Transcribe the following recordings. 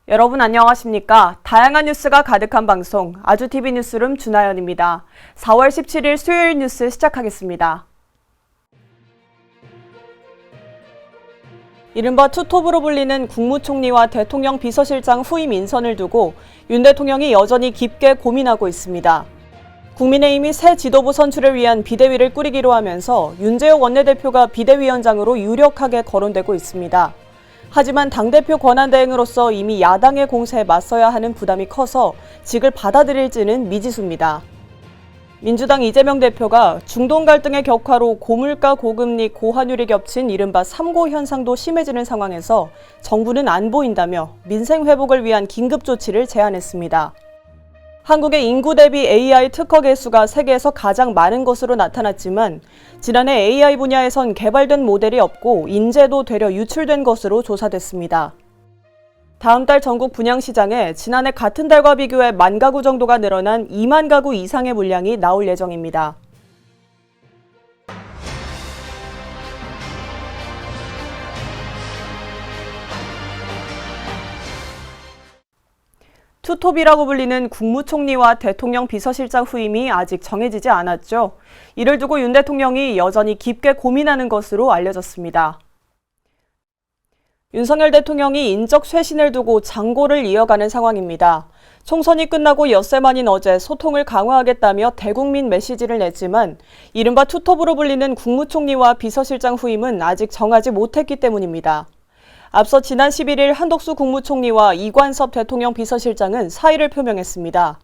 여러분 안녕하십니까? 다양한 뉴스가 가득한 방송 아주TV 뉴스룸 준하연입니다. 4월 17일 수요일 뉴스 시작하겠습니다. 이른바 투톱으로 불리는 국무총리와 대통령 비서실장 후임 인선을 두고 윤 대통령이 여전히 깊게 고민하고 있습니다. 국민의힘이 새 지도부 선출을 위한 비대위를 꾸리기로 하면서 윤재욱 원내대표가 비대위원장으로 유력하게 거론되고 있습니다. 하지만 당대표 권한대행으로서 이미 야당의 공세에 맞서야 하는 부담이 커서 직을 받아들일지는 미지수입니다. 민주당 이재명 대표가 중동 갈등의 격화로 고물가, 고금리, 고환율이 겹친 이른바 3고 현상도 심해지는 상황에서 정부는 안 보인다며 민생 회복을 위한 긴급 조치를 제안했습니다. 한국의 인구 대비 AI 특허 개수가 세계에서 가장 많은 것으로 나타났지만 지난해 AI 분야에선 개발된 모델이 없고 인재도 되려 유출된 것으로 조사됐습니다. 다음 달 전국 분양시장에 지난해 같은 달과 비교해 10,000 가구 정도가 늘어난 20,000 가구 이상의 물량이 나올 예정입니다. 투톱이라고 불리는 국무총리와 대통령 비서실장 후임이 아직 정해지지 않았죠. 이를 두고 윤 대통령이 여전히 깊게 고민하는 것으로 알려졌습니다. 윤석열 대통령이 인적 쇄신을 두고 장고를 이어가는 상황입니다. 총선이 끝나고 엿새 만인 어제 소통을 강화하겠다며 대국민 메시지를 냈지만 이른바 투톱으로 불리는 국무총리와 비서실장 후임은 아직 정하지 못했기 때문입니다. 앞서 지난 11일 한덕수 국무총리와 이관섭 대통령 비서실장은 사의를 표명했습니다.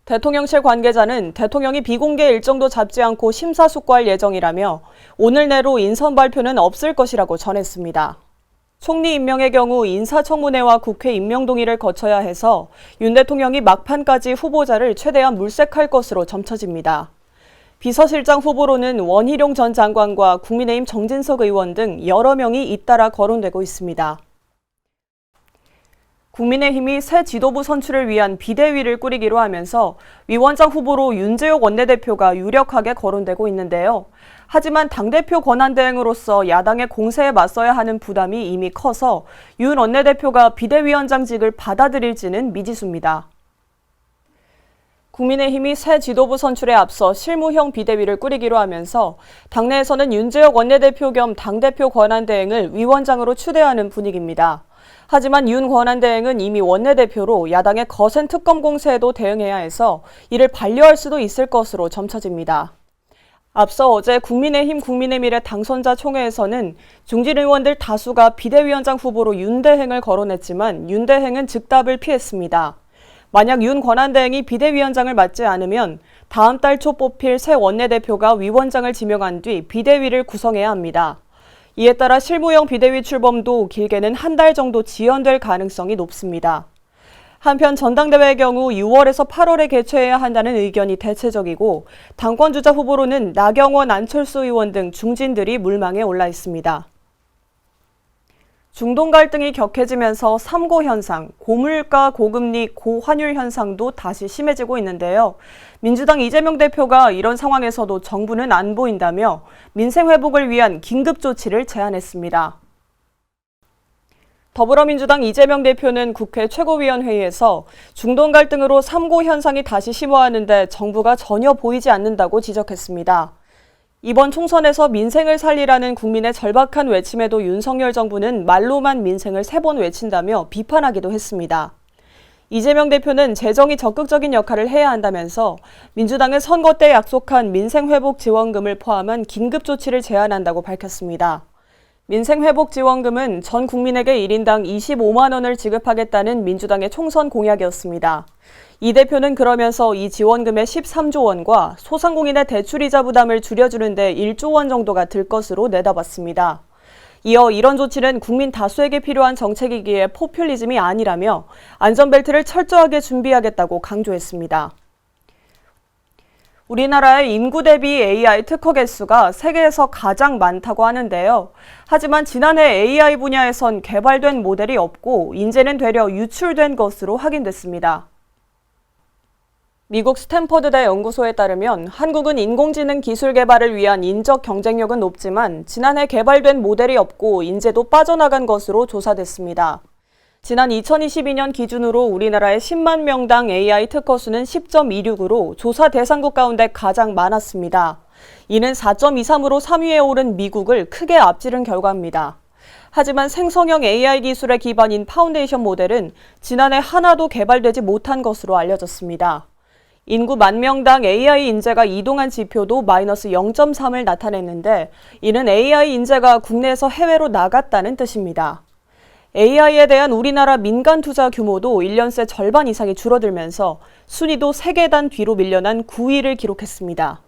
대통령실 관계자는 대통령이 비공개 일정도 잡지 않고 심사숙고할 예정이라며 오늘 내로 인선 발표는 없을 것이라고 전했습니다. 총리 임명의 경우 인사청문회와 국회 임명 동의를 거쳐야 해서 윤 대통령이 막판까지 후보자를 최대한 물색할 것으로 점쳐집니다. 비서실장 후보로는 원희룡 전 장관과 국민의힘 정진석 의원 등 여러 명이 잇따라 거론되고 있습니다. 국민의힘이 새 지도부 선출을 위한 비대위를 꾸리기로 하면서 위원장 후보로 윤재욱 원내대표가 유력하게 거론되고 있는데요. 하지만 당대표 권한대행으로서 야당의 공세에 맞서야 하는 부담이 이미 커서 윤 원내대표가 비대위원장직을 받아들일지는 미지수입니다. 국민의힘이 새 지도부 선출에 앞서 실무형 비대위를 꾸리기로 하면서 당내에서는 윤재욱 원내대표 겸 당대표 권한대행을 위원장으로 추대하는 분위기입니다. 하지만 윤 권한대행은 이미 원내대표로 야당의 거센 특검 공세에도 대응해야 해서 이를 반려할 수도 있을 것으로 점쳐집니다. 앞서 어제 국민의힘 국민의미래 당선자 총회에서는 중진 의원들 다수가 비대위원장 후보로 윤대행을 거론했지만 윤대행은 즉답을 피했습니다. 만약 윤 권한대행이 비대위원장을 맡지 않으면 다음 달 초 뽑힐 새 원내대표가 위원장을 지명한 뒤 비대위를 구성해야 합니다. 이에 따라 실무형 비대위 출범도 길게는 한 달 정도 지연될 가능성이 높습니다. 한편 전당대회의 경우 6월에서 8월에 개최해야 한다는 의견이 대체적이고 당권주자 후보로는 나경원, 안철수 의원 등 중진들이 물망에 올라 있습니다. 중동 갈등이 격해지면서 3고 현상, 고물가, 고금리, 고환율 현상도 다시 심해지고 있는데요. 민주당 이재명 대표가 이런 상황에서도 정부는 안 보인다며 민생 회복을 위한 긴급 조치를 제안했습니다. 더불어민주당 이재명 대표는 국회 최고위원회의에서 중동 갈등으로 3고 현상이 다시 심화하는데 정부가 전혀 보이지 않는다고 지적했습니다. 이번 총선에서 민생을 살리라는 국민의 절박한 외침에도 윤석열 정부는 말로만 민생을 3번 외친다며 비판하기도 했습니다. 이재명 대표는 재정이 적극적인 역할을 해야 한다면서 민주당은 선거 때 약속한 민생회복지원금을 포함한 긴급조치를 제안한다고 밝혔습니다. 민생회복지원금은 전 국민에게 1인당 25만 원을 지급하겠다는 민주당의 총선 공약이었습니다. 이 대표는 그러면서 이 지원금의 13조 원과 소상공인의 대출이자 부담을 줄여주는 데 1조 원 정도가 들 것으로 내다봤습니다. 이어 이런 조치는 국민 다수에게 필요한 정책이기에 포퓰리즘이 아니라며 안전벨트를 철저하게 준비하겠다고 강조했습니다. 우리나라의 인구 대비 AI 특허 개수가 세계에서 가장 많다고 하는데요. 하지만 지난해 AI 분야에선 개발된 모델이 없고 인재는 되려 유출된 것으로 확인됐습니다. 미국 스탠퍼드대 연구소에 따르면 한국은 인공지능 기술 개발을 위한 인적 경쟁력은 높지만 지난해 개발된 모델이 없고 인재도 빠져나간 것으로 조사됐습니다. 지난 2022년 기준으로 우리나라의 10만 명당 AI 특허 수는 10.26으로 조사 대상국 가운데 가장 많았습니다. 이는 4.23으로 3위에 오른 미국을 크게 앞지른 결과입니다. 하지만 생성형 AI 기술의 기반인 파운데이션 모델은 지난해 하나도 개발되지 못한 것으로 알려졌습니다. 인구 10,000명당 AI 인재가 이동한 지표도 마이너스 0.3을 나타냈는데 이는 AI 인재가 국내에서 해외로 나갔다는 뜻입니다. AI에 대한 우리나라 민간 투자 규모도 1년 새 절반 이상이 줄어들면서 순위도 3계단 뒤로 밀려난 9위를 기록했습니다.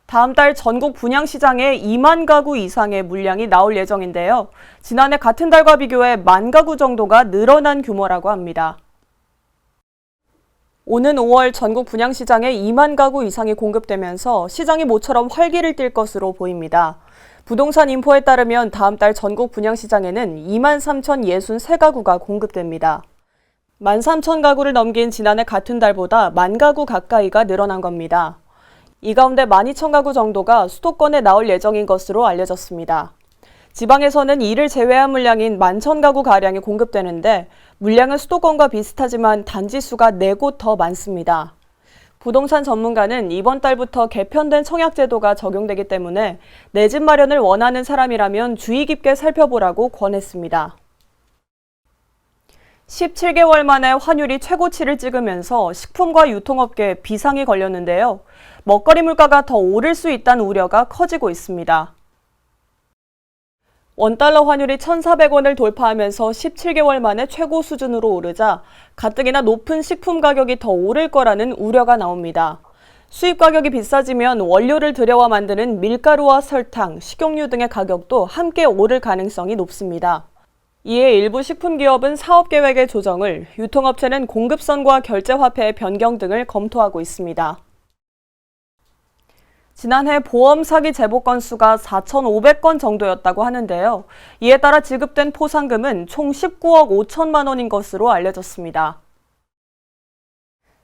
다음 달 전국 분양시장에 2만 가구 이상의 물량이 나올 예정인데요. 지난해 같은 달과 비교해 1만 가구 정도가 늘어난 규모라고 합니다. 오는 5월 전국 분양시장에 2만 가구 이상이 공급되면서 시장이 모처럼 활기를 띨 것으로 보입니다. 부동산 인포에 따르면 다음 달 전국 분양시장에는 23,063가구가 공급됩니다. 13,000가구를 넘긴 지난해 같은 달보다 1만 가구 가까이가 늘어난 겁니다. 이 가운데 12,000가구 정도가 수도권에 나올 예정인 것으로 알려졌습니다. 지방에서는 이를 제외한 물량인 11,000가구가량이 공급되는데 물량은 수도권과 비슷하지만 단지 수가 4곳 더 많습니다. 부동산 전문가는 이번 달부터 개편된 청약제도가 적용되기 때문에 내 집 마련을 원하는 사람이라면 주의 깊게 살펴보라고 권했습니다. 17개월 만에 환율이 최고치를 찍으면서 식품과 유통업계에 비상이 걸렸는데요. 먹거리 물가가 더 오를 수 있다는 우려가 커지고 있습니다. 원달러 환율이 1,400원을 돌파하면서 17개월 만에 최고 수준으로 오르자 가뜩이나 높은 식품 가격이 더 오를 거라는 우려가 나옵니다. 수입 가격이 비싸지면 원료를 들여와 만드는 밀가루와 설탕, 식용유 등의 가격도 함께 오를 가능성이 높습니다. 이에 일부 식품기업은 사업계획의 조정을, 유통업체는 공급선과 결제화폐의 변경 등을 검토하고 있습니다. 지난해 보험 사기 제보 건수가 4,500건 정도였다고 하는데요. 이에 따라 지급된 포상금은 총 19억 5천만 원인 것으로 알려졌습니다.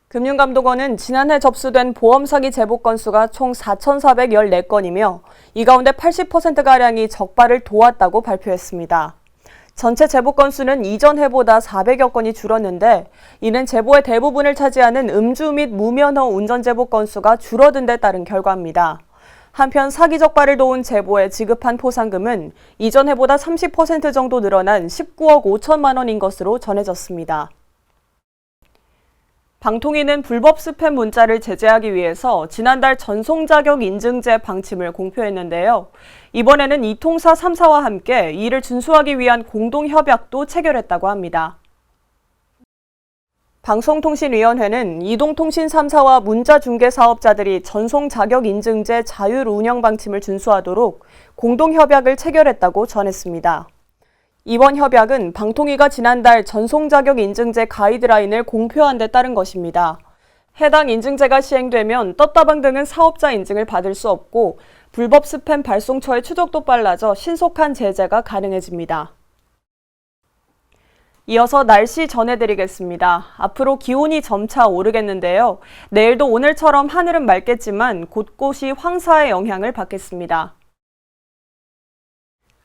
금융감독원은 지난해 접수된 보험 사기 제보 건수가 총 4,414건이며 이 가운데 80%가량이 적발을 도왔다고 발표했습니다. 전체 제보 건수는 이전 해보다 400여 건이 줄었는데 이는 제보의 대부분을 차지하는 음주 및 무면허 운전 제보 건수가 줄어든 데 따른 결과입니다. 한편 사기 적발을 도운 제보에 지급한 포상금은 이전 해보다 30% 정도 늘어난 19억 5천만 원인 것으로 전해졌습니다. 방통위는 불법 스팸 문자를 제재하기 위해서 지난달 전송 자격 인증제 방침을 공표했는데요. 이번에는 이통사 3사와 함께 이를 준수하기 위한 공동협약도 체결했다고 합니다. 방송통신위원회는 이동통신 3사와 문자중개사업자들이 전송 자격 인증제 자율 운영 방침을 준수하도록 공동협약을 체결했다고 전했습니다. 이번 협약은 방통위가 지난달 전송 자격 인증제 가이드라인을 공표한 데 따른 것입니다. 해당 인증제가 시행되면 떴다방 등은 사업자 인증을 받을 수 없고 불법 스팸 발송처의 추적도 빨라져 신속한 제재가 가능해집니다. 이어서 날씨 전해드리겠습니다. 앞으로 기온이 점차 오르겠는데요. 내일도 오늘처럼 하늘은 맑겠지만 곳곳이 황사의 영향을 받겠습니다.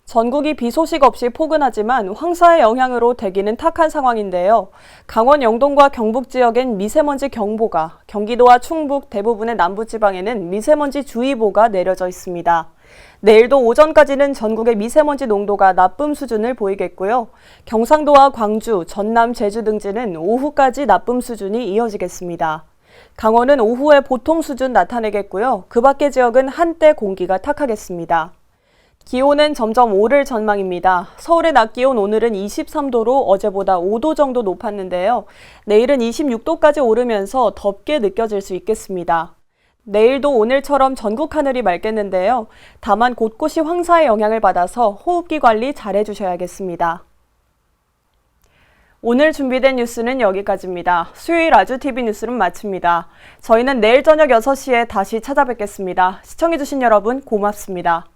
전국이 비 소식 없이 포근하지만 황사의 영향으로 대기는 탁한 상황인데요. 강원 영동과 경북 지역엔 미세먼지 경보가, 경기도와 충북 대부분의 남부지방에는 미세먼지 주의보가 내려져 있습니다. 내일도 오전까지는 전국의 미세먼지 농도가 나쁨 수준을 보이겠고요. 경상도와 광주, 전남, 제주 등지는 오후까지 나쁨 수준이 이어지겠습니다. 강원은 오후에 보통 수준 나타내겠고요. 그 밖의 지역은 한때 공기가 탁하겠습니다. 기온은 점점 오를 전망입니다. 서울의 낮 기온 오늘은 23도로 어제보다 5도 정도 높았는데요. 내일은 26도까지 오르면서 덥게 느껴질 수 있겠습니다. 내일도 오늘처럼 전국 하늘이 맑겠는데요. 다만 곳곳이 황사의 영향을 받아서 호흡기 관리 잘 해주셔야겠습니다. 오늘 준비된 뉴스는 여기까지입니다. 수요일 아주TV 뉴스는 마칩니다. 저희는 내일 저녁 6시에 다시 찾아뵙겠습니다. 시청해주신 여러분 고맙습니다.